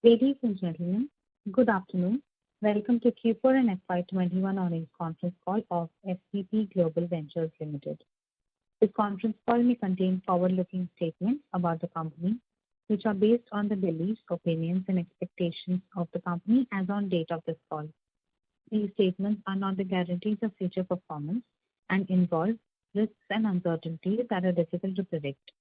Ladies and gentlemen, good afternoon. Welcome to Q4 and FY21 earnings conference call of SVP Global Ventures Limited. This conference call may contain forward-looking statements about the company, which are based on the beliefs, opinions, and expectations of the company as on date of this call. These statements are not the guarantees of future performance and involve risks and uncertainties that are difficult to predict.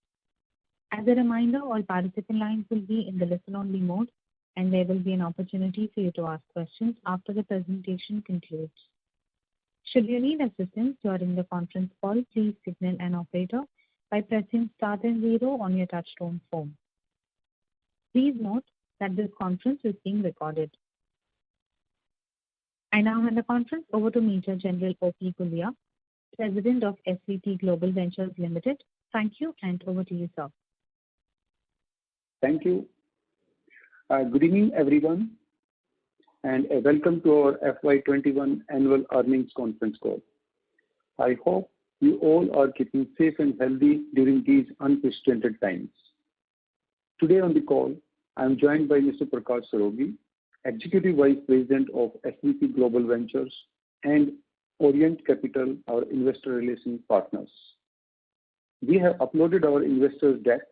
As a reminder, all participant lines will be in the listen-only mode, and there will be an opportunity for you to ask questions after the presentation concludes. Should you need assistance during the conference call, please signal an operator by pressing star then zero on your touchtone phone. Please note that this conference is being recorded. I now hand the conference over to Major General O.P. Gulia, President of SVP Global Ventures Limited. Thank you, and over to you, sir. Thank you. Good evening, everyone, and welcome to our FY21 annual earnings conference call. I hope you all are keeping safe and healthy during these unprecedented times. Today on the call, I am joined by Mr. Prakash Sarogi, Executive Vice President of SVP Global Ventures, and Orient Capital, our investor relations partners. We have uploaded our investors deck,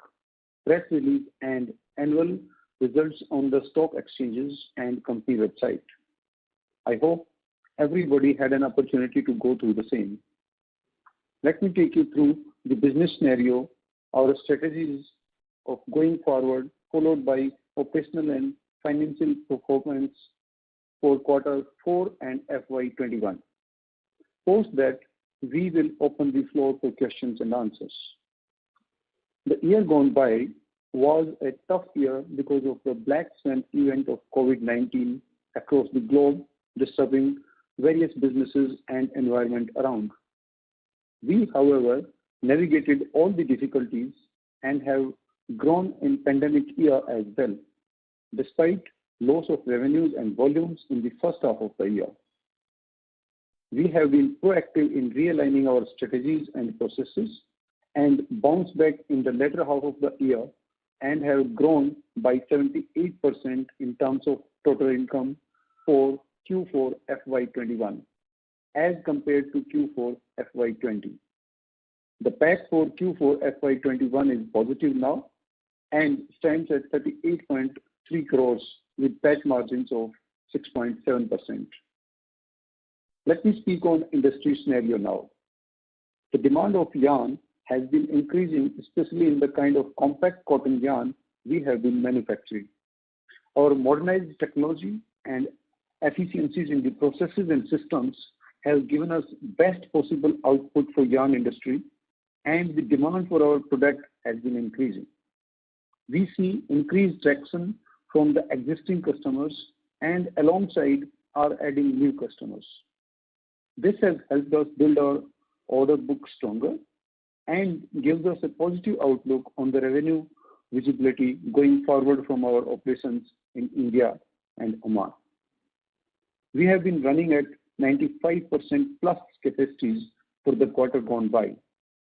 press release, and annual results on the stock exchanges and company website. I hope everybody had an opportunity to go through the same. Let me take you through the business scenario, our strategies of going forward, followed by operational and financial performance for quarter 4 and FY21. Post that, we will open the floor for questions and answers. The year gone by was a tough year because of the Black Swan event of COVID-19 across the globe, disturbing various businesses and environment around. We, however, navigated all the difficulties and have grown in pandemic year as well, despite loss of revenues and volumes in the first half of the year. We have been proactive in realigning our strategies and processes and bounced back in the latter half of the year and have grown by 78% in terms of total income for Q4 FY21 as compared to Q4 FY20. The PAT for Q4 FY21 is positive now and stands at 38.3 crores with PAT margins of 6.7%. Let me speak on industry scenario now. The demand of yarn has been increasing, especially in the kind of compact cotton yarn we have been manufacturing. Our modernized technology and efficiencies in the processes and systems have given us best possible output for yarn industry, and the demand for our product has been increasing. We see increased traction from the existing customers and alongside are adding new customers. This has helped us build our order book stronger and gives us a positive outlook on the revenue visibility going forward from our operations in India and Oman. We have been running at 95% plus capacities for the quarter gone by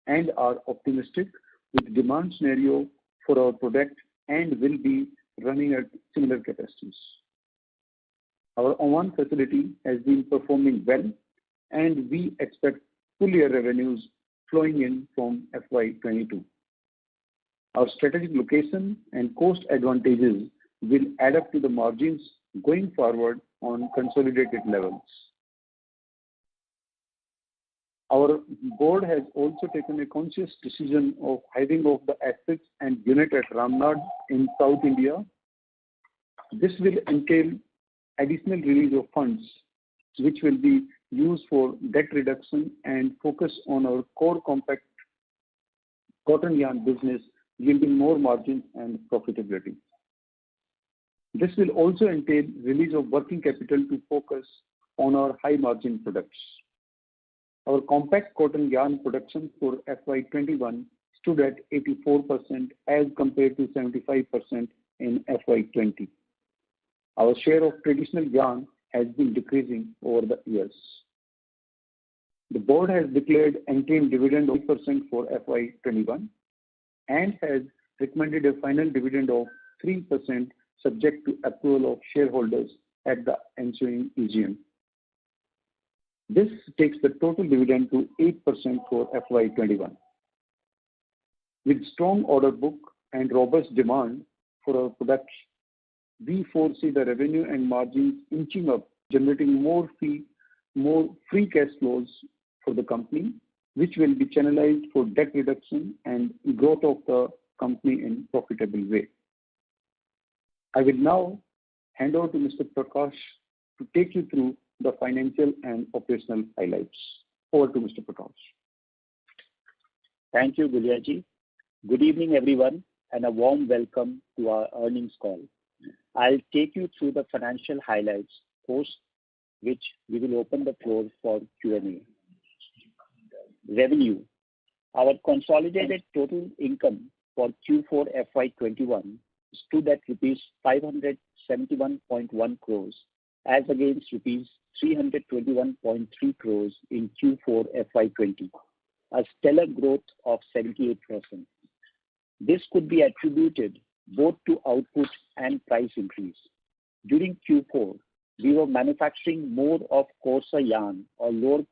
and are optimistic with demand scenario for our product and will be running at similar capacities. Our Oman facility has been performing well and we expect full year revenues flowing in from FY22. Our strategic location and cost advantages will add up to the margins going forward on consolidated levels. Our board has also taken a conscious decision of hiving off the assets and unit at Ramnad in South India. This will entail additional release of funds which will be used for debt reduction and focus on our core compact cotton yarn business, yielding more margin and profitability. This will also entail release of working capital to focus on our high margin products. Our compact cotton yarn production for FY21 stood at 84% as compared to 75% in FY20. Our share of traditional yarn has been decreasing over the years. The board has declared interim dividend of 8% for FY21 and has recommended a final dividend of 3% subject to approval of shareholders at the ensuing EGM. This takes the total dividend to 8% for FY21. With strong order book and robust demand for our products, we foresee the revenue and margins inching up, generating more free cash flows for the company, which will be channelized for debt reduction and growth of the company in profitable way. I will now hand over to Mr. Prakash to take you through the financial and operational highlights. Over to Mr. Prakash. Thank you, Gulyaji. Good evening, everyone, and a warm welcome to our earnings call. I'll take you through the financial highlights, post which we will open the floor for Q&A. Revenue. Our consolidated total income for Q4 FY21 stood at rupees 571.1 crores as against rupees 321.3 crores in Q4 FY20, a stellar growth of 78%. This could be attributed both to output and price increase. During Q4, we were manufacturing more of coarser yarn or lower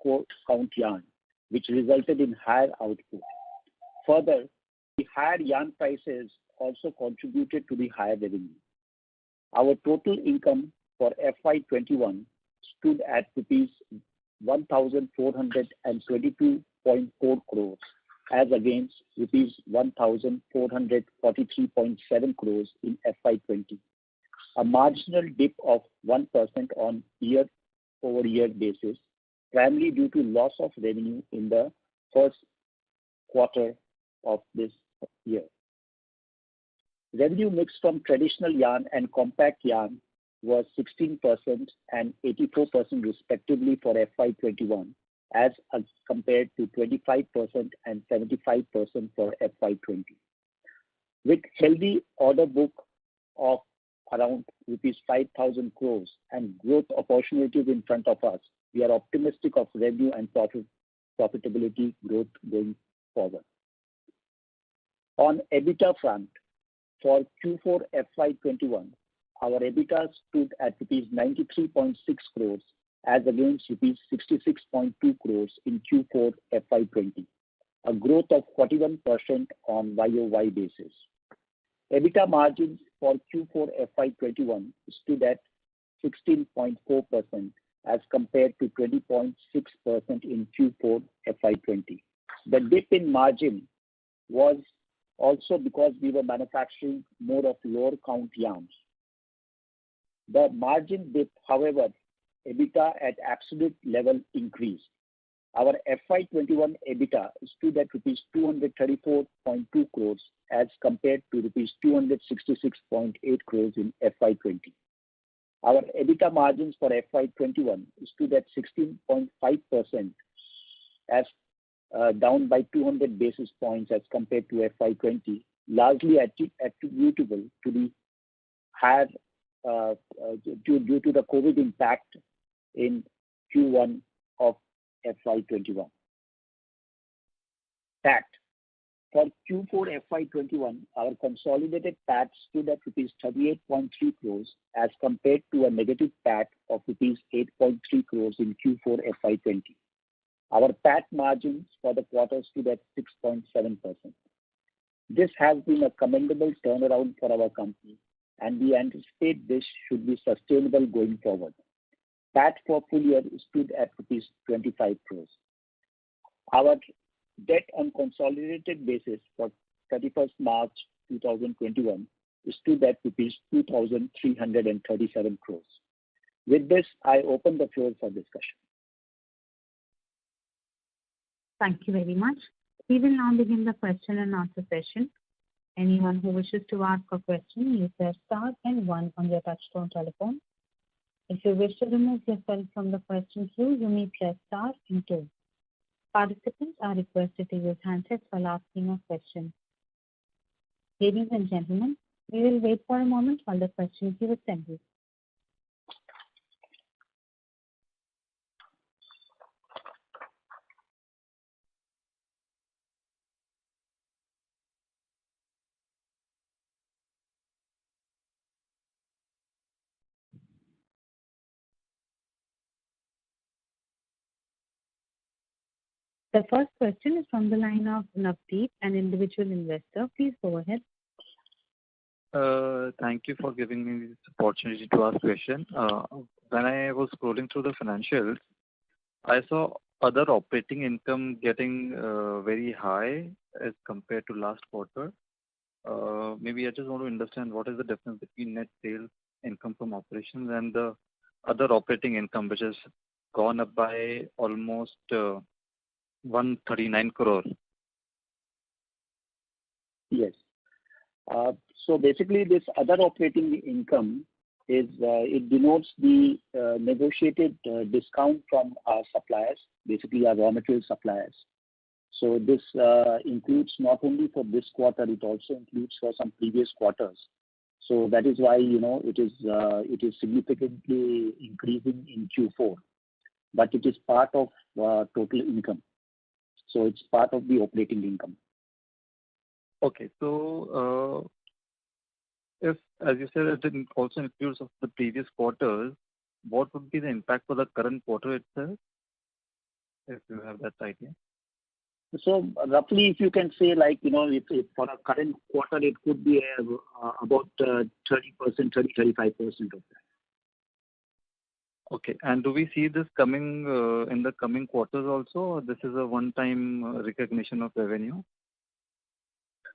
count yarn, which resulted in higher output. Further, the higher yarn prices also contributed to the higher revenue. Our total income for FY21 stood at rupees 1,422.4 crores as against rupees 1,443.7 crores in FY20, a marginal dip of 1% on year-over-year basis, primarily due to loss of revenue in the first quarter of this year. Revenue mix from traditional yarn and compact yarn was 16% and 84% respectively for FY21 as compared to 25% and 75% for FY20. With healthy order book of around rupees 5,000 crores and growth opportunities in front of us, we are optimistic of revenue and profitability growth going forward. On EBITDA front, for Q4 FY21, our EBITDA stood at rupees 93.6 crores as against rupees 66.2 crores in Q4 FY20, a growth of 41% on YOY basis. EBITDA margins for Q4 FY21 stood at 16.4% as compared to 20.6% in Q4 FY20. The dip in margin was also because we were manufacturing more of lower count yarns. The margin dip, however, EBITDA at absolute level increased. Our FY21 EBITDA stood at rupees 234.2 crores as compared to rupees 266.8 crores in FY20. Our EBITDA margins for FY21 stood at 16.5% as down by 200 basis points as compared to FY20, largely attributable to the higher due to the COVID impact in Q1 of FY21. PAT. For Q4 FY21, our consolidated PAT stood at rupees 38.3 crores as compared to a negative PAT of rupees 8.3 crores in Q4 FY20. Our PAT margins for the quarter stood at 6.7%. This has been a commendable turnaround for our company, and we anticipate this should be sustainable going forward. PAT for full year stood at rupees 25 crores. Our debt on consolidated basis for 31st March 2021 stood at rupees 2,337 crores. With this, I open the floor for discussion. Thank you very much. We will now begin the question and answer session. Anyone who wishes to ask a question, you press star and 1 on your touchtone telephone. If you wish to remove yourself from the question queue, you may press star and 2. Participants are requested to use handsets while asking a question. Ladies and gentlemen, we will wait for a moment while the question queue assembles. The first question is from the line of Navdeep, an individual investor. Please go ahead. Thank you for giving me this opportunity to ask question. When I was scrolling through the financials, I saw other operating income getting very high as compared to last quarter. Maybe I just want to understand what is the difference between net sales income from operations and the other operating income, which has gone up by almost 139 crore. Yes. So basically, this other operating income is it denotes the negotiated discount from our suppliers, basically our raw material suppliers. So this includes not only for this quarter, it also includes for some previous quarters. So that is why it is significantly increasing in Q4, but it is part of total income. So it's part of the operating income. Okay, so if, as you said, it also includes of the previous quarters, what would be the impact for the current quarter itself, if you have that idea? So roughly, if you can say, like, if for a current quarter, it could be about 30%, 35% of that. Okay, and do we see this coming in the coming quarters also, or this is a one-time recognition of revenue?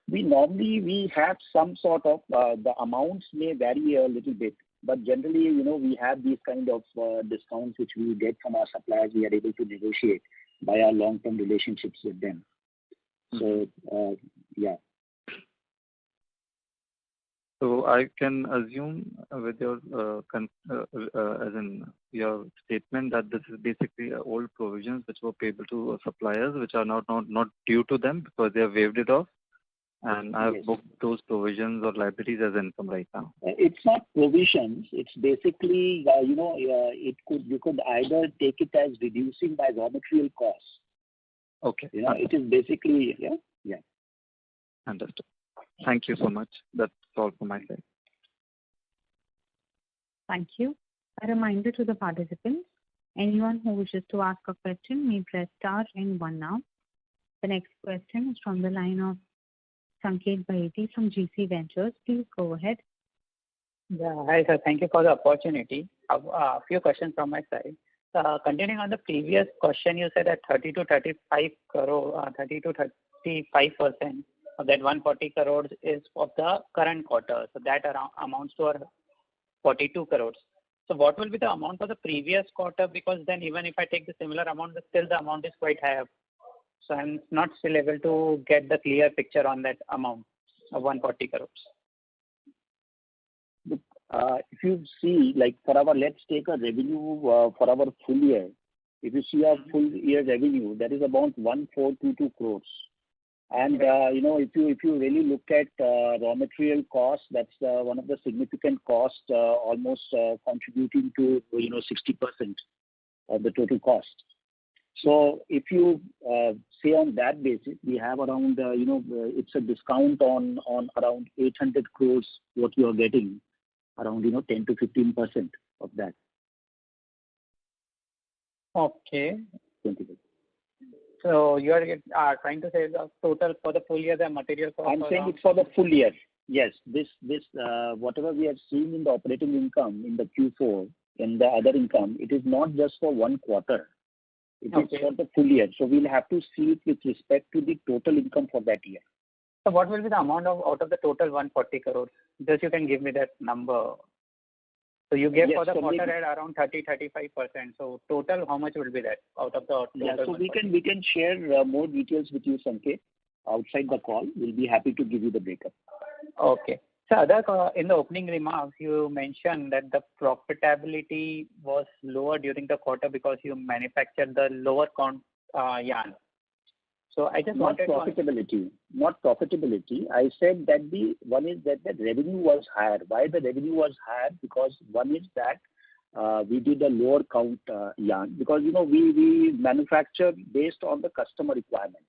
We have some sort of, the amounts may vary a little bit, but generally, we have these kind of discounts which we get from our suppliers. We are able to negotiate by our long-term relationships with them. So, yeah. So I can assume with your as in your statement that this is basically old provisions which were payable to suppliers, which are not due to them because they have waived it off, and I have booked those provisions or liabilities as income right now. It's not provisions. It's basically you could either take it as reducing by raw material costs. Okay. It is basically yeah. Understood. Thank you so much. That's all from my side. Thank you. A reminder to the participants, anyone who wishes to ask a question may press star and one now. The next question is from the line of Sanket Baheti from GC Ventures. Please go ahead. Yeah, hi sir. Thank you for the opportunity. A few questions from my side. Continuing on the previous question, you said that 30 to 35 crore, 30 to 35% of that 140 crores is of the current quarter. So that amounts to 42 crores. So what will be the amount for the previous quarter? Because then even if I take the similar amount, still the amount is quite high. So I'm not still able to get the clear picture on that amount of 140 crores. If you see, like for our, let's take a revenue for our full year. If you see our full year revenue, that is about 1,422 crores. And if you really look at raw material costs, that's one of the significant costs, almost contributing to 60% of the total cost. So if you say on that basis, we have around it's a discount on around 800 crores what you are getting, around 10 to 15% of that. Okay. 20%. So you are trying to say the total for the full year, the material cost? I'm saying it's for the full year. Yes, this whatever we have seen in the operating income in the Q4 and the other income, it is not just for one quarter. It is for the full year. So we'll have to see it with respect to the total income for that year. So what will be the amount out of the total 140 crores? Just you can give me that number. So you gave for the quarter at around 30-35%. So total, how much will be that out of the total? Yeah, so we can share more details with you, Sanket, outside the call. We'll be happy to give you the breakup. Okay. So in the opening remarks, you mentioned that the profitability was lower during the quarter because you manufactured the lower count yarn. So I just wanted Not profitability. I said that one is that the revenue was higher. Why the revenue was higher? Because one is that we did a lower count yarn because we manufacture based on the customer requirements.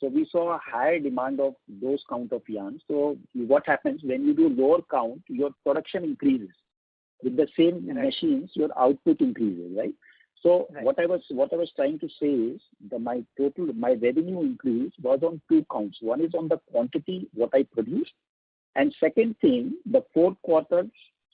So we saw a higher demand of those count of yarn. So what happens when you do lower count, your production increases. With the same machines, your output increases, right? So Right. what I was trying to say is my revenue increase was on two counts. One is on the quantity what I produced, and second thing, the fourth quarter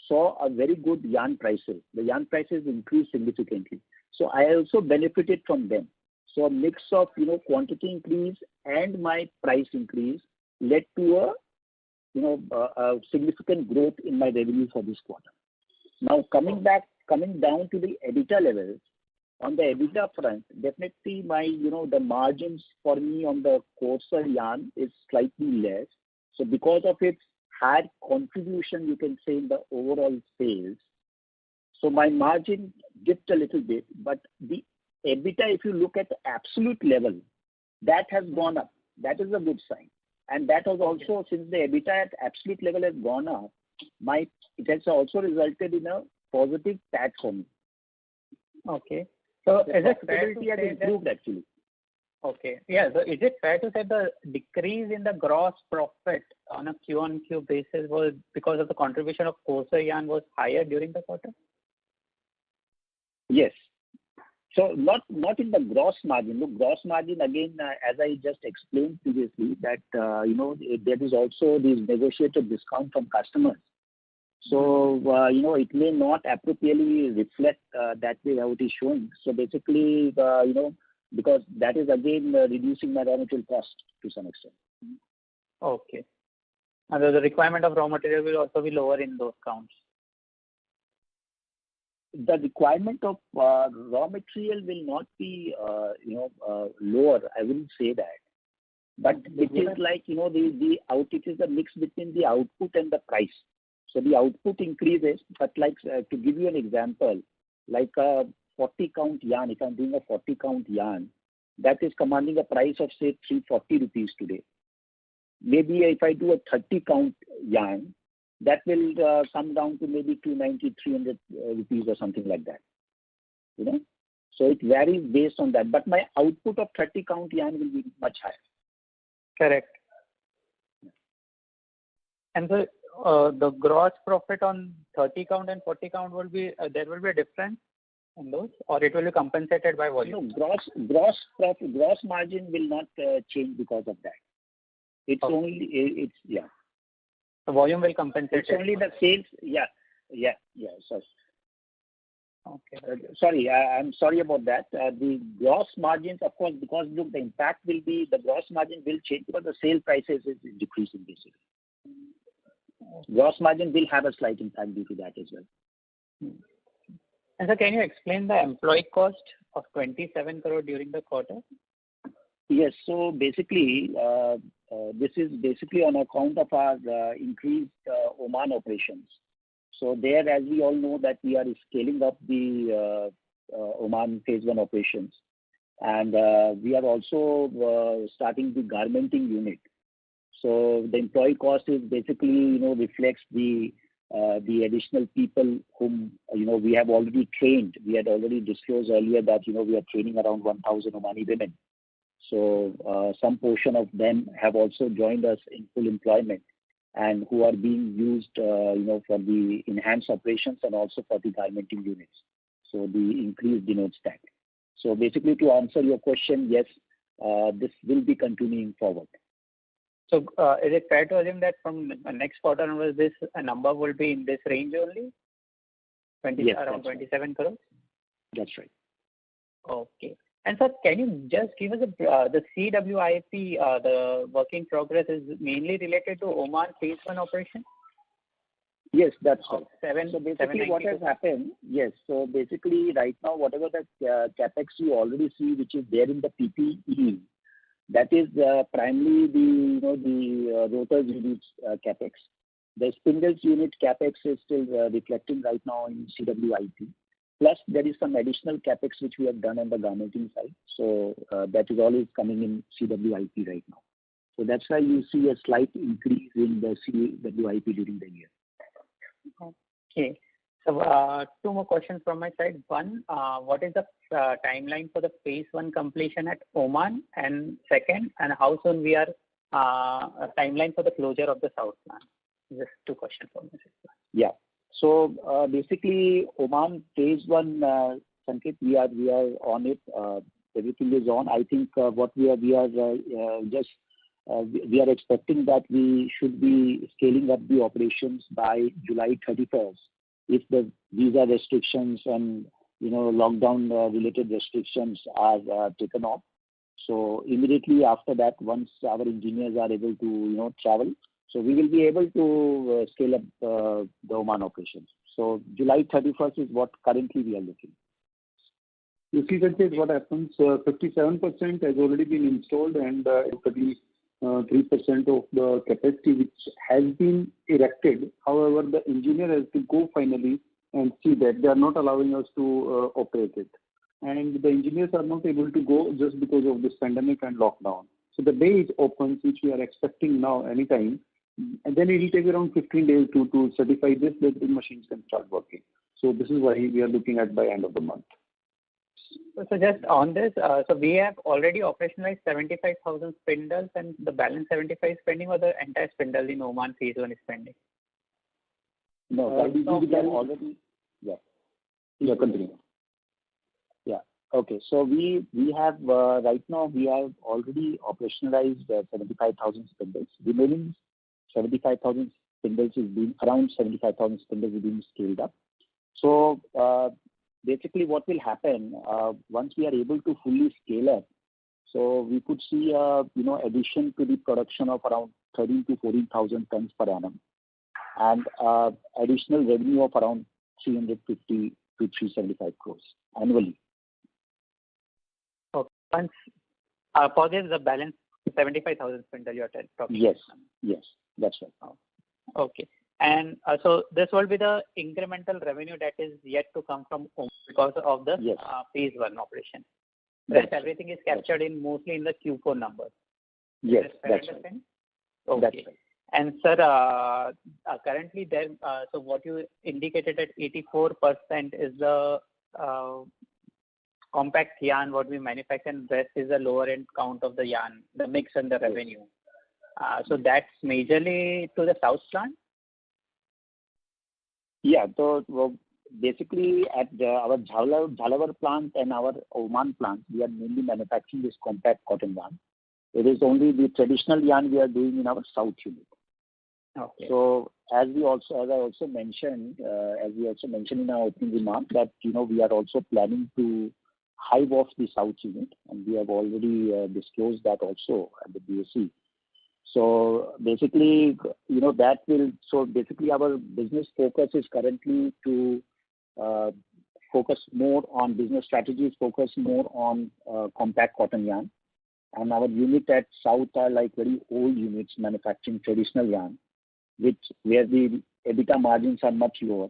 saw a very good yarn prices. The yarn prices increased significantly. So I also benefited from them. So a mix of quantity increase and my price increase led to a significant growth in my revenue for this quarter. Now coming down to the EBITDA levels. On the EBITDA front, definitely the margins for me on the coarser yarn is slightly less. So because of its higher contribution, you can say, in the overall sales, so my margin dipped a little bit, but the EBITDA, if you look at the absolute level, that has gone up. That is a good sign. And that has also, since the EBITDA at absolute level has gone up, it has also resulted in a positive PAT for me. Okay. So The is it fair to profitability has say improved actually. Okay. Yeah. So is it fair to say the decrease in the gross profit on a Q-on-Q basis was because of the contribution of coarser yarn was higher during the quarter? Yes. So not in the gross margin. Look, gross margin again, as I just explained previously, that there is also this negotiated discount from customers. So it may not appropriately reflect that way how it is showing. So basically, because that is again reducing my raw material cost to some extent. Okay. And the requirement of raw material will also be lower in those counts. The requirement of raw material will not be lower. I wouldn't say that, but it is like it is a mix between the output and the price. So the output increases, but like to give you an example, like a 40 count yarn, if I'm doing a 40 count yarn, that is commanding a price of say 340 rupees today. Maybe if I do a 30 count yarn, that will come down to maybe 290, 300 rupees or something like that. So it varies based on that. But my output of 30 count yarn will be much higher. Correct. And the gross profit on 30 count and 40 count will be there will be a difference in those, or it will be compensated by volume. No, gross margin will not change because of that. It's only The volume will compensate. It's only the sales. Yeah. Sorry. Okay. Sorry, I'm sorry about that. The gross margins, of course, because look, the impact will be the gross margin will change because the sale prices is decreasing basically. Gross margin will have a slight impact due to that as well. And so can you explain the employee cost of 27 crore during the quarter? Yes. So basically, this is basically on account of our increased Oman operations. So there, as we all know, that we are scaling up the Oman phase 1 operations, and we are also starting the garmenting unit. So the employee cost is basically reflects the additional people whom we have already trained. We had already disclosed earlier that we are training around 1,000 Omani women. So some portion of them have also joined us in full employment, and who are being used for the enhanced operations and also for the garmenting units. So the increase denotes that. So basically, to answer your question, yes, this will be continuing forward. So is it fair to assume that from next quarter onwards, this number will be in this range only? Yes, around 27 crores? That's right. Okay. And sir, can you just give us the CWIP, the work in progress is mainly related to Oman phase 1 operation? Yes, that's right. So basically what has happened, yes. So basically right now, whatever the capex you already see, which is there in the PPE, that is primarily the rotors units capex. The spindles unit capex is still reflecting right now in CWIP. Plus, there is some additional capex which we have done on the garmenting side. So that is always coming in CWIP right now. So that's why you see a slight increase in the CWIP during the year. Okay. So two more questions from my side. One, what is the timeline for the phase 1 completion at Oman? And second, and how soon we are timeline for the closure of the South plant? Just two questions from my side. Yeah. So basically, Oman phase 1 Sanket, we are on it. Everything is on. I think what we are expecting that we should be scaling up the operations by July 31st if the visa restrictions and lockdown related restrictions are taken off. So immediately after that, once our engineers are able to travel, so we will be able to scale up the Oman operations. So July 31st is what currently we are looking. You see, Sanket, what happens, 57% has already been installed and 33% of the capacity which has been erected. However, the engineer has to go finally and see that they are not allowing us to operate it. And the engineers are not able to go just because of this pandemic and lockdown. So the day it opens, which we are expecting now anytime, and then it will take around 15 days to certify this, that the machines can start working. So this is why we are looking at by end of the month. So just on this, so we have already operationalized 75,000 spindles, and the balance 75 is pending, or the entire spindle in Oman phase 1 is pending? No, we have already. Yeah, continue. Yeah. Okay. So we have right now we have already operationalized 75,000 spindles. Remaining 75,000 spindles is being around 75,000 spindles is being scaled up. So basically, what will happen once we are able to fully scale up? So we could see addition to the production of around 13 to 14,000 tons per annum, and additional revenue of around 350 to 375 crores annually. Okay. Once for this, the balance 75,000 spindle you are talking. Yes, that's right. Okay. And so this will be the incremental revenue that is yet to come from Oman because of the phase 1 operation. Rest everything is captured mostly in the Q4 numbers. Yes, that's right. Okay. That's right. And sir, currently there, so what you indicated at 84% is the compact yarn what we manufacture, and rest is the lower end count of the yarn, the mix and the revenue. So that's majorly to the South plant? Yeah, so basically at our Jhalawar plant and our Oman plant, we are mainly manufacturing this compact cotton yarn. It is only the traditional yarn we are doing in our South unit. Okay. So as I also mentioned in our opening remark that we are also planning to hive off the South unit, and we have already disclosed that also at the BSE. So basically, our business focus is currently to focus more on business strategies, focus more on compact cotton yarn, and our unit at South are like very old units manufacturing traditional yarn, where the EBITDA margins are much lower,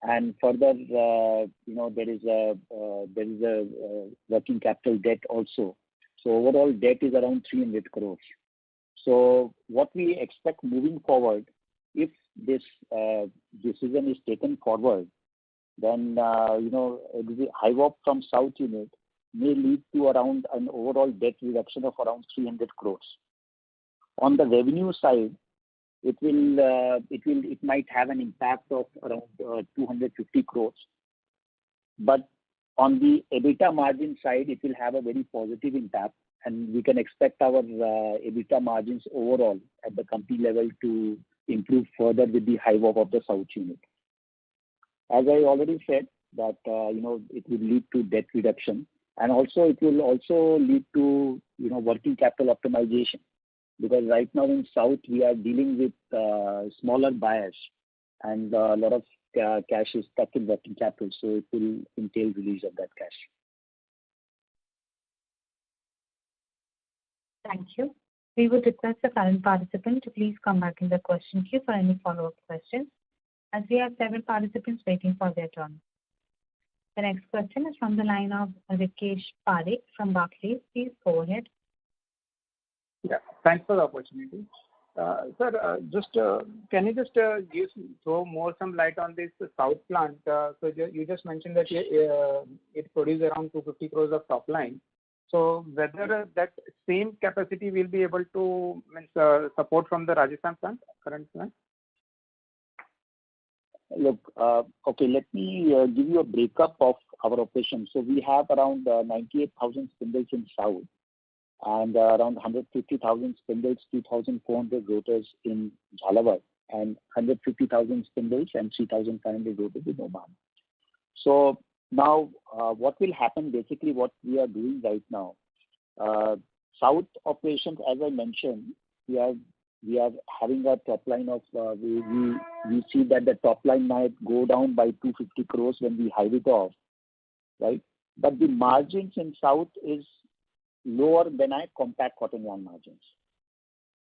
and further, there is a working capital debt also. So overall debt is around 300 crores. So what we expect moving forward, if this decision is taken forward, then the hive off from South unit may lead to around an overall debt reduction of around 300 crores. On the revenue side, it might have an impact of around 250 crores, but on the EBITDA margin side, it will have a very positive impact, and we can expect our EBITDA margins overall at the company level to improve further with the hive off of the South unit. As I already said, that it will lead to debt reduction, and also it will also lead to working capital optimization, because right now in South we are dealing with smaller buyers, and a lot of cash is stuck in working capital, so it will entail release of that cash. Thank you. We would request the current participant to please come back in the question queue for any follow-up questions, as we have several participants waiting for their turn. The next question is from the line of Rikesh Parekh from Barclays. Please go ahead. Yeah, thanks for the opportunity. Sir, can you just throw some light on this South plant? So you just mentioned that it produces around 250 crores of top line. So whether that same capacity will be able to support from the Rajasthan plant, current plant? Look, okay, let me give you a breakup of our operations. So we have around 98,000 spindles in South and around 150,000 spindles, 2,400 rotors in Jhalawar, and 150,000 spindles and 3,500 rotors in Oman. So now what will happen, basically what we are doing right now, South operations, as I mentioned, we are having a top line of, we see that the top line might go down by 250 crores when we hive it off, right? But the margins in South is lower than our compact cotton yarn margins.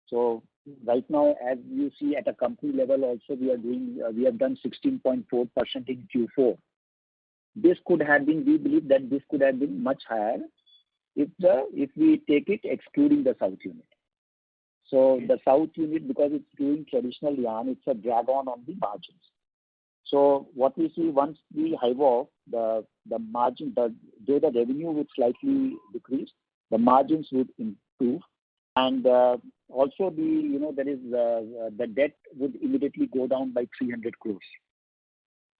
So right now, as you see at a company level also, we have done 16.4% in Q4. This could have been, we believe that this could have been much higher if we take it excluding the South unit. So the South unit, because it's doing traditional yarn, it's a drag on the margins. So what we see, once we hive off, the margin, though the revenue would slightly decrease, the margins would improve, and also the debt would immediately go down by 300 crores.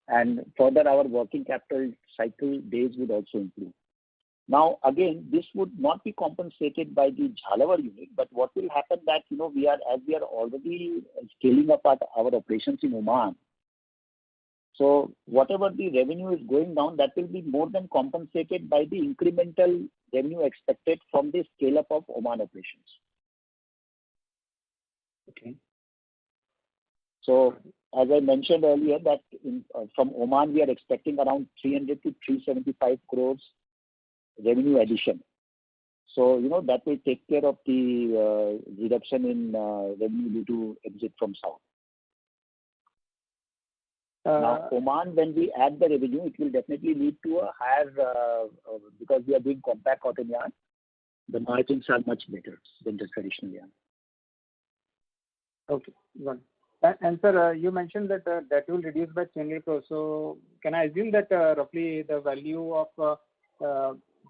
And further, our working capital cycle days would also improve. Now, again, this would not be compensated by the Jhalawar unit, but what will happen that, we are already scaling up our operations in Oman. So whatever the revenue is going down, that will be more than compensated by the incremental revenue expected from the scale up of Oman operations. Okay. So as I mentioned earlier, that from Oman we are expecting around 300 to 375 crores revenue addition. So that will take care of the reduction in revenue due to exit from South. Now, Oman, when we add the revenue, it will definitely lead to a higher, because we are doing compact cotton yarn, the margins are much better than the traditional yarn. Okay, got it. And sir, you mentioned that that will reduce by 300 crores. So can I assume that roughly the value of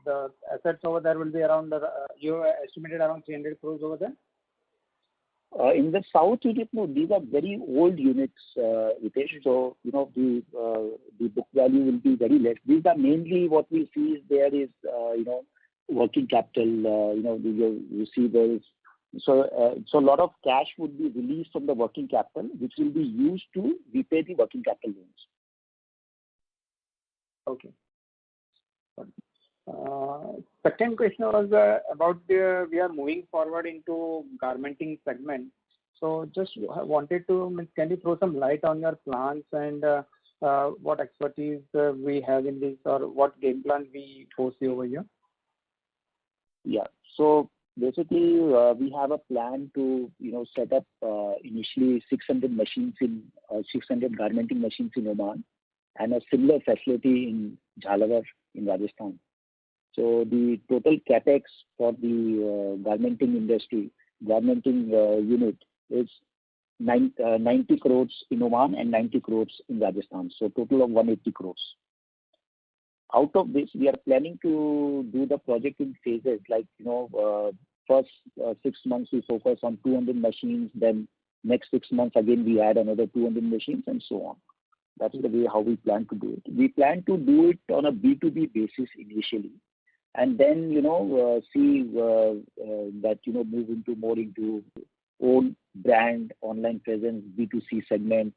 the assets over there will be around, you estimated around 300 crores over there? In the South unit, no, these are very old units, Hitesh. So, the book value will be very less. These are mainly what we see is there is, working capital, the receivables. So a lot of cash would be released from the working capital, which will be used to repay the working capital loans. Okay. Second question was about we are moving forward into garmenting segment. So just wanted to, can you throw some light on your plans and what expertise we have in this, or what game plan we foresee over here? Yeah. So basically, we have a plan to, set up initially 600 garmenting machines in Oman and a similar facility in Jhalawar in Rajasthan. So the total capex for the garmenting unit is 90 crores in Oman and 90 crores in Rajasthan. So total of 180 crores. Out of this, we are planning to do the project in phases. Like, first 6 months we focus on 200 machines. Then next 6 months again we add another 200 machines and so on. That's the way how we plan to do it. We plan to do it on a B2B basis initially. And then, see that, move into more into own brand, online presence, B2C segment,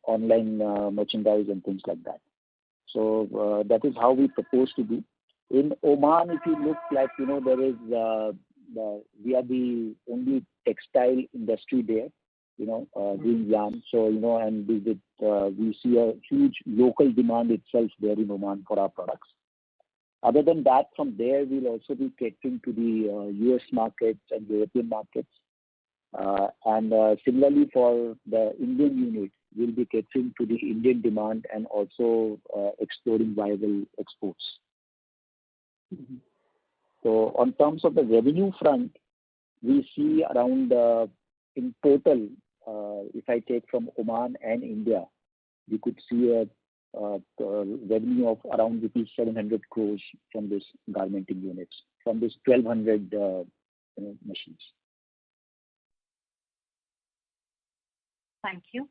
online merchandise and things like that. So that is how we propose to do. In Oman, if you look like, there is, we are the only textile industry there, doing yarn. So, and we see a huge local demand itself there in Oman for our products. Other than that, from there, we'll also be catering to the US markets and European markets. And similarly for the Indian unit, we'll be catering to the Indian demand and also exploring viable exports. Mm-hmm. So on terms of the revenue front, we see around, in total, if I take from Oman and India, we could see a revenue of around rupees 700 crores from this garmenting units, from this 1,200 machines. Thank you.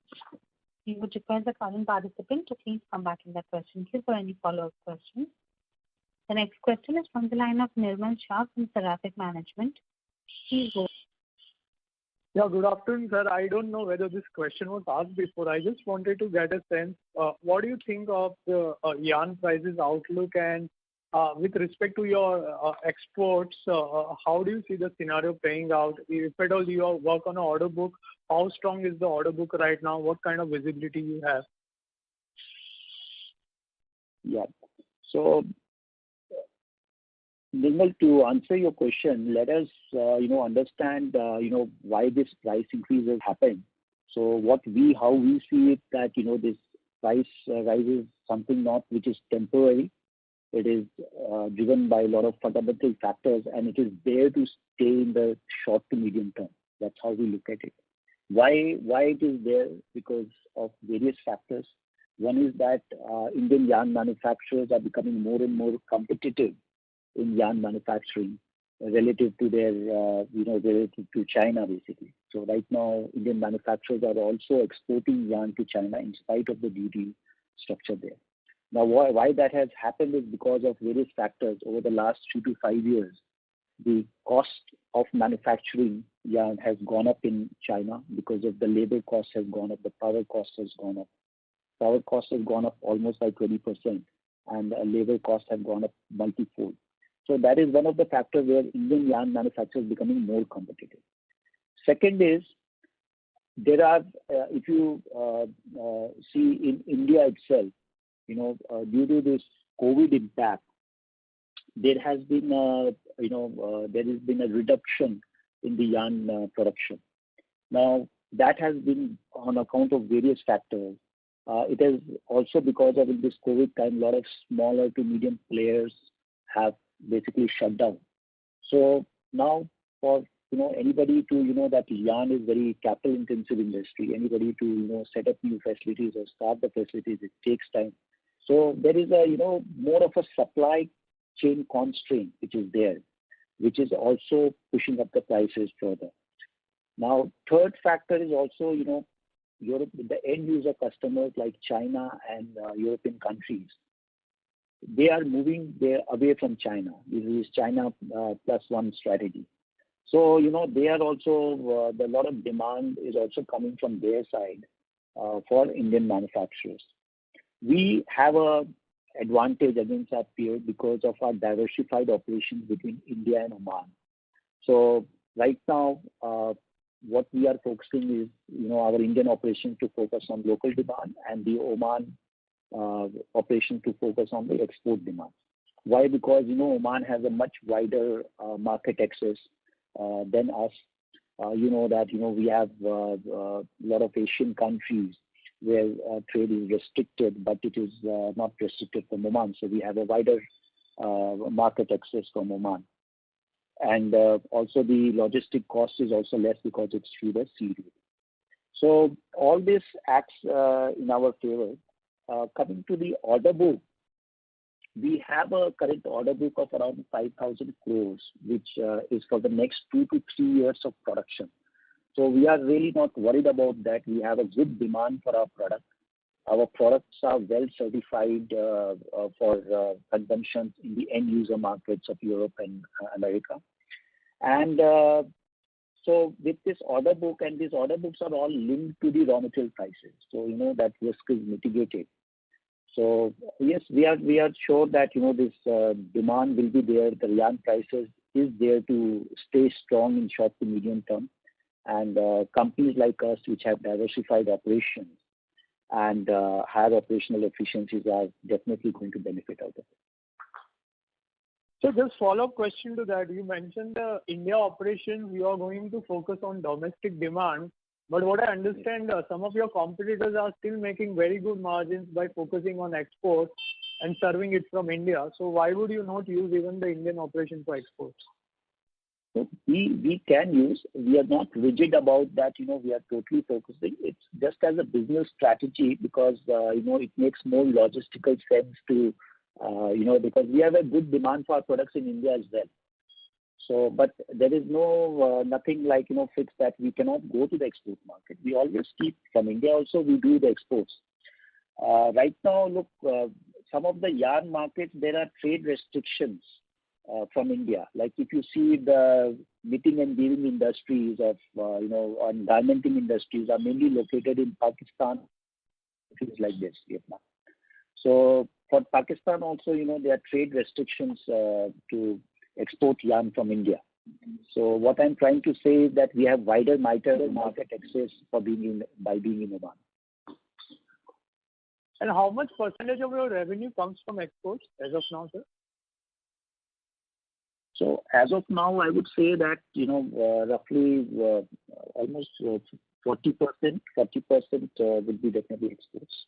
We would request the current participant to please come back in the question queue for any follow-up questions. The next question is from the line of Nirmal Shah from Seraphic Management. Please go. Yeah, good afternoon, sir. I don't know whether this question was asked before. I just wanted to get a sense. What do you think of the yarn prices outlook, and with respect to your exports, how do you see the scenario playing out? If at all you work on an order book, how strong is the order book right now? What kind of visibility you have? Yeah. So, Nirmal, to answer your question, let us, understand, why this price increase has happened. So how we see it, that, this price rise is something not which is temporary. It is driven by a lot of fundamental factors, and it is there to stay in the short to medium term. That's how we look at it. Why it is there? Because of various factors. One is that Indian yarn manufacturers are becoming more and more competitive in yarn manufacturing relative to their, relative to China, basically. So right now, Indian manufacturers are also exporting yarn to China in spite of the duty structure there. Now, why that has happened is because of various factors. Over the last 3 to 5 years, the cost of manufacturing yarn has gone up in China because of the labor cost has gone up, the power cost has gone up. Power cost has gone up almost by 20%, and labor costs have gone up multifold. So that is one of the factors where Indian yarn manufacturers are becoming more competitive. Second is, there are, if you see in India itself, due to this COVID impact, there has been a reduction in the yarn production. Now, that has been on account of various factors. It is also because of this COVID time, a lot of smaller to medium players have basically shut down. So now, for anybody to that yarn is very capital intensive industry. Anybody to set up new facilities or start the facilities, it takes time. So there is a more of a supply chain constraint which is there, which is also pushing up the prices further. Now, third factor is also Europe, the end user customers like China and European countries. They are moving away from China. This is China plus one strategy. So, they are also, a lot of demand is also coming from their side for Indian manufacturers. We have a advantage against our peer because of our diversified operations between India and Oman. So right now, what we are focusing is, our Indian operations to focus on local demand and the Oman operation to focus on the export demand. Why? Because, Oman has a much wider market access than us. We have a lot of Asian countries where trade is restricted, but it is not restricted from Oman. So we have a wider market access from Oman. And also the logistic cost is also less because it's through the sea route. So all this acts in our favor. Coming to the order book, we have a current order book of around 5,000 crores, which is for the next 2 to 3 years of production. So we are really not worried about that. We have a good demand for our product. Our products are well certified for consumption in the end user markets of Europe and America. And so with this order book, and these order books are all linked to the raw material prices. So, that risk is mitigated. So yes, we are sure that, this demand will be there. The yarn prices is there to stay strong in short to medium term. And companies like us, which have diversified operations and have operational efficiencies, are definitely going to benefit out of it. So just follow-up question to that. You mentioned the India operations, you are going to focus on domestic demand. But what I understand, some of your competitors are still making very good margins by focusing on exports and serving it from India. So why would you not use even the Indian operation for exports? So we can use. We are not rigid about that. We are totally focusing. It's just as a business strategy because it makes more logistical sense to because we have a good demand for our products in India as well. So, but there is no nothing like fixed that we cannot go to the export market. We always keep from India. Also, we do the exports. Right now, look, some of the yarn markets there are trade restrictions from India. Like if you see the knitting and weaving industries of and garmenting industries are mainly located in Pakistan, things like this, Vietnam. So for Pakistan also, there are trade restrictions to export yarn from India. So what I'm trying to say is that we have wider market access by being in Oman. And how much percentage of your revenue comes from exports as of now, sir? So as of now, I would say that roughly almost 40% would be definitely exports.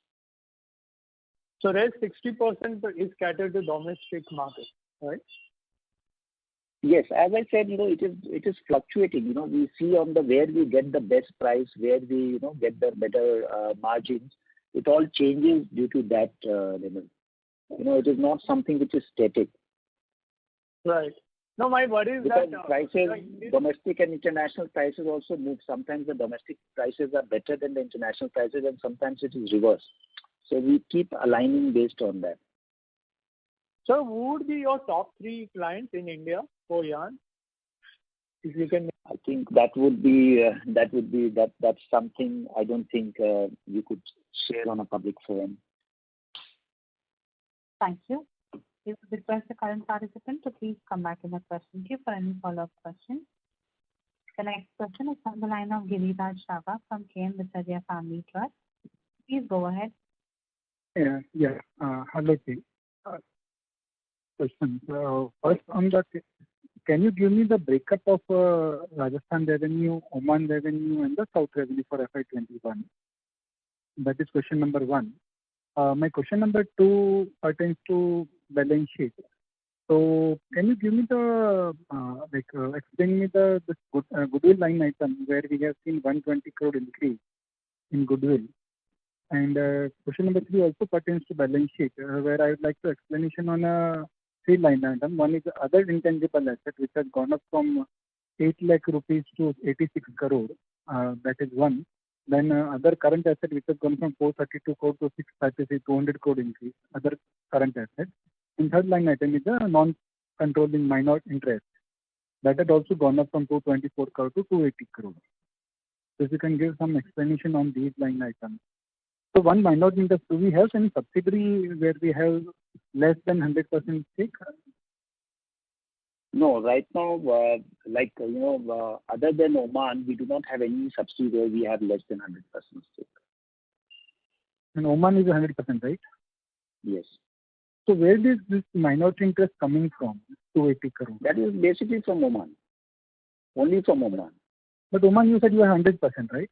So rest 60% is catered to domestic market, right? Yes, as I said, it is fluctuating. We see on where we get the best price, where we get the better margins. It all changes due to that level. It is not something which is static. Right. No, my worry is because that prices, domestic and international prices also move. Sometimes the domestic prices are better than the international prices, and sometimes it is reverse. So we keep aligning based on that. So who would be your top 3 clients in India for yarn? If you can. I think that's something I don't think you could share on a public forum. Thank you. We would request the current participant to please come back in the question queue for any follow-up questions. The next question is on the line of Giriraj Shava from KM Visaria Family Trust. Please go ahead. Hello, team. Question. First, on that, can you give me the breakup of Rajasthan revenue, Oman revenue, and the South revenue for FY21? That is question number 1. My question number 2 pertains to balance sheet. So, can you give me explain me this goodwill line item where we have seen 120 crore increase in goodwill? And question number 3 also pertains to balance sheet, where I would like to explanation on 3 line item. One is other intangible asset, which has gone up from 8 lakh rupees to 86 crore. That is one. Then other current asset, which has gone from 432 crore to 633, 200 crore increase, other current asset. And third line item is the non-controlling minor interest. That had also gone up from 224 crore to 280 crore. So if you can give some explanation on these line items. So one minority interest, do we have any subsidiary where we have less than 100% stake? No, right now, other than Oman, we do not have any subsidiary where we have less than 100% stake. And Oman is 100%, right? Yes. So where is this minority interest coming from, 280 crore? That is basically from Oman. Only from Oman. But Oman, you said you are 100%, right?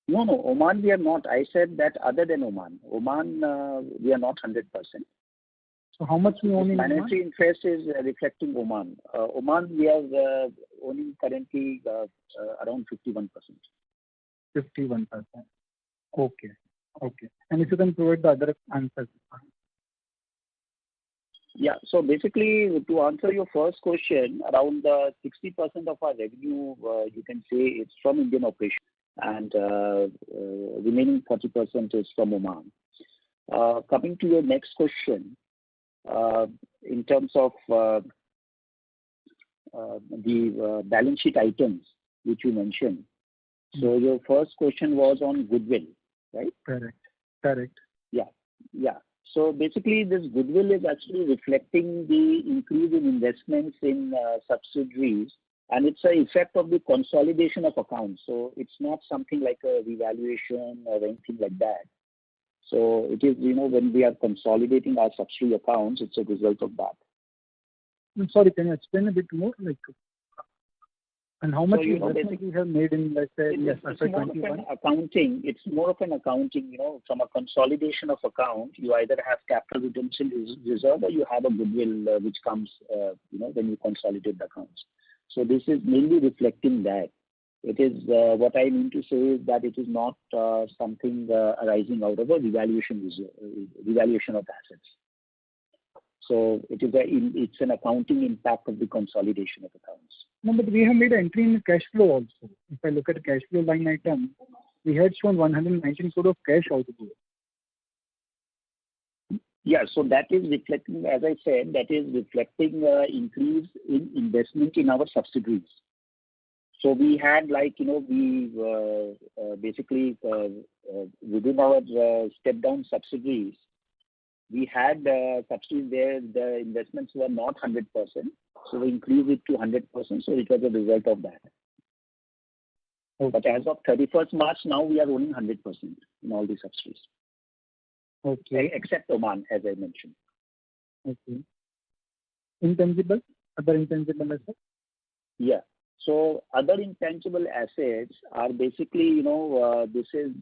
No, Oman we are not. I said that other than Oman. Oman, we are not 100%. So how much we own in Oman? Minority interest is reflecting Oman. Oman, we are owning currently around 51%. 51%. Okay. And if you can provide the other answers. Yeah. So basically, to answer your first question, around 60% of our revenue, you can say it's from Indian operations, and remaining 40% is from Oman. Coming to your next question, in terms of the balance sheet items which you mentioned. So your first question was on goodwill, right? Correct. Yeah. So basically, this goodwill is actually reflecting the increase in investments in subsidiaries, and it's an effect of the consolidation of accounts. So it's not something like a revaluation or anything like that. So it is, when we are consolidating our subsidiary accounts, it's a result of that. I'm sorry, can you explain a bit more? And how much investment we have made in, let's say, FY21? It's more of an accounting, from a consolidation of account, you either have capital retention reserve or you have a goodwill which comes, when you consolidate the accounts. So this is mainly reflecting that. It is, what I mean to say is that it is not something arising out of a revaluation of assets. So it's an accounting impact of the consolidation of accounts. No, but we have made an entry in cash flow also. If I look at the cash flow line item, we had shown 119 crore of cash outflow. Yeah, so that is reflecting, as I said, that is reflecting increase in investment in our subsidiaries. So we had basically within our step-down subsidiaries, we had subsidiaries there, the investments were not 100%. So we increased it to 100%, so it was a result of that. Okay. But as of 31st March, now we are owning 100% in all the subsidiaries. Okay. Except Oman, as I mentioned. Okay. Intangible, other intangible assets? Yeah. So other intangible assets are basically, this is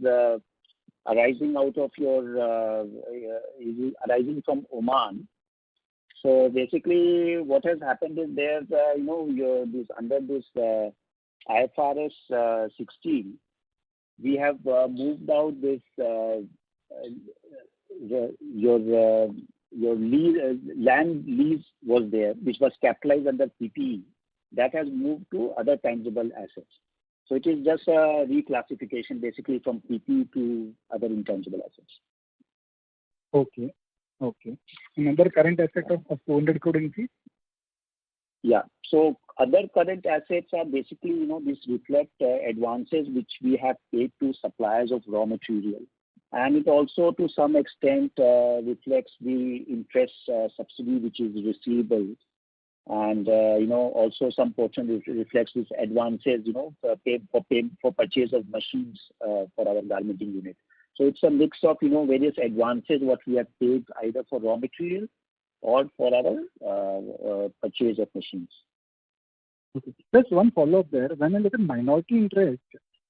arising out of arising from Oman. So basically, what has happened is there's, under this IFRS 16, we have moved out this your land lease was there, which was capitalized under PPE. That has moved to other tangible assets. So it is just a reclassification basically from PPE to other intangible assets. Okay. Okay. Another current asset of 200 crore increase? Yeah. So other current assets are basically, this reflect advances which we have paid to suppliers of raw material. And it also to some extent reflects the interest subsidy which is receivable. And, also some portion reflects these advances, for purchase of machines for our garmenting unit. So it's a mix of, various advances what we have paid either for raw material or for our purchase of machines. Okay. Just one follow-up there. When I look at minority interest,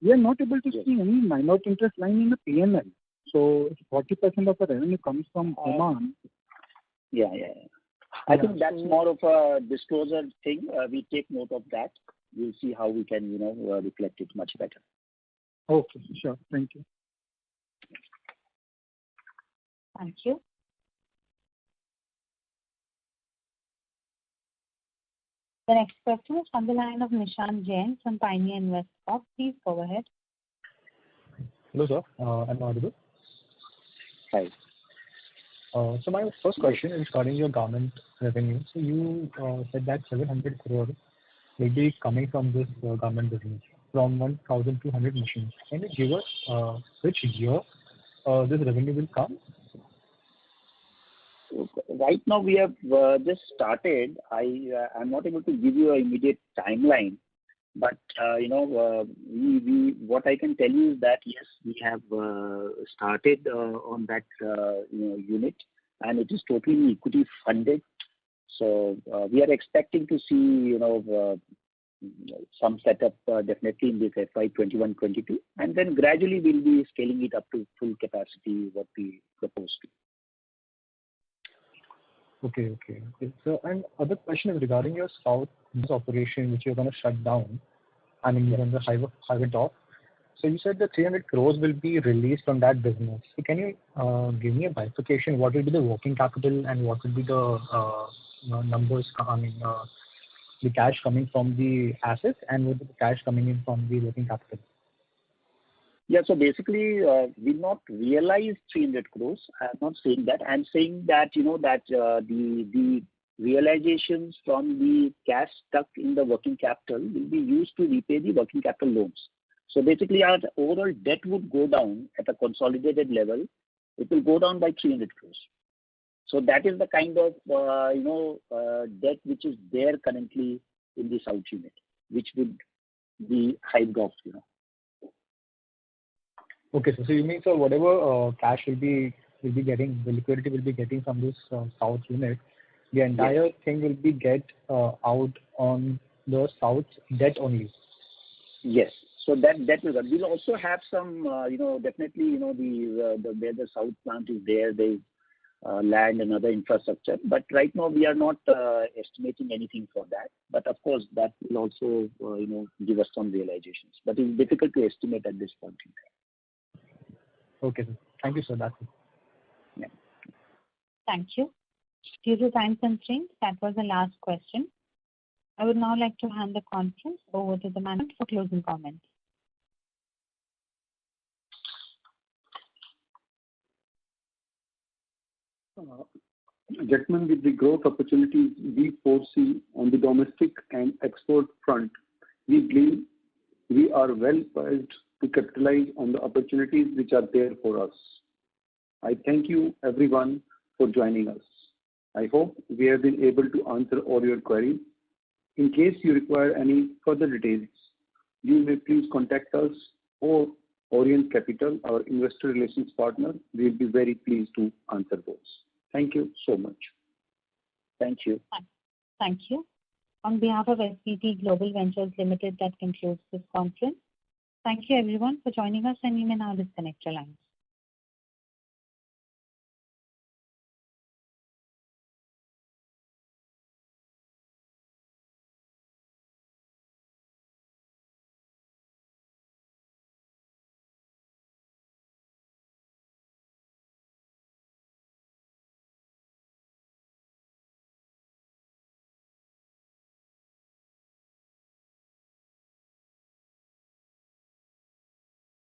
we are not able to see any minority interest line in the P&L. So 40% of the revenue comes from Oman. Yeah. I think that's more of a disclosure thing. We take note of that. We'll see how we can, reflect it much better. Okay, sure. Thank you. Thank you. The next question is from the line of Nishant Jain from Pioneer Invest Corp. Please go ahead. Hello, sir. I'm audible. Hi. So my first question is regarding your garment revenue. So you said that 700 crore will be coming from this garment business from 1,200 machines. Can you give us which year this revenue will come? Right now we have just started. I'm not able to give you an immediate timeline, but we what I can tell you is that yes, we have started on that unit, and it is totally equity funded. So we are expecting to see some setup definitely in this FY 21-22, and then gradually we'll be scaling it up to full capacity what we propose to. Okay. So, and other question is regarding your South operation, which you're going to shut down. I mean, you're on the highway top. So you said the 300 crores will be released from that business. So can you give me a bifurcation? What will be the working capital and what will be the numbers? The cash coming from the assets and what will be the cash coming in from the working capital? Yeah, so basically, we not realize 300 crores. I'm not saying that. I'm saying that, the realizations from the cash stuck in the working capital will be used to repay the working capital loans. So basically, our overall debt would go down at a consolidated level. It will go down by 300 crores. So that is the kind of, debt which is there currently in the South unit, which would be hived off, Okay, so you mean, whatever cash will be getting, the liquidity will be getting from this South unit, the entire thing will be get out on the South debt only. Yes. So that will. We'll also have some, definitely, the where the South plant is there is land and other infrastructure. But right now we are not estimating anything for that. But of course, that will also, give us some realizations. But it's difficult to estimate at this point in time. Okay, sir. Thank you, sir. That's it. Yeah. Thank you. Due to time constraints, that was the last question. I would now like to hand the conference over to the management for closing comments. Gentlemen, with the growth opportunities we foresee on the domestic and export front, we believe we are well poised to capitalize on the opportunities which are there for us. I thank you everyone for joining us. I hope we have been able to answer all your queries. In case you require any further details, you may please contact us or Orient Capital, our investor relations partner. We'll be very pleased to answer those. Thank you so much. Thank you. Thank you. On behalf of SVP Global Ventures Limited, that concludes this conference. Thank you everyone for joining us, and you may now disconnect your lines.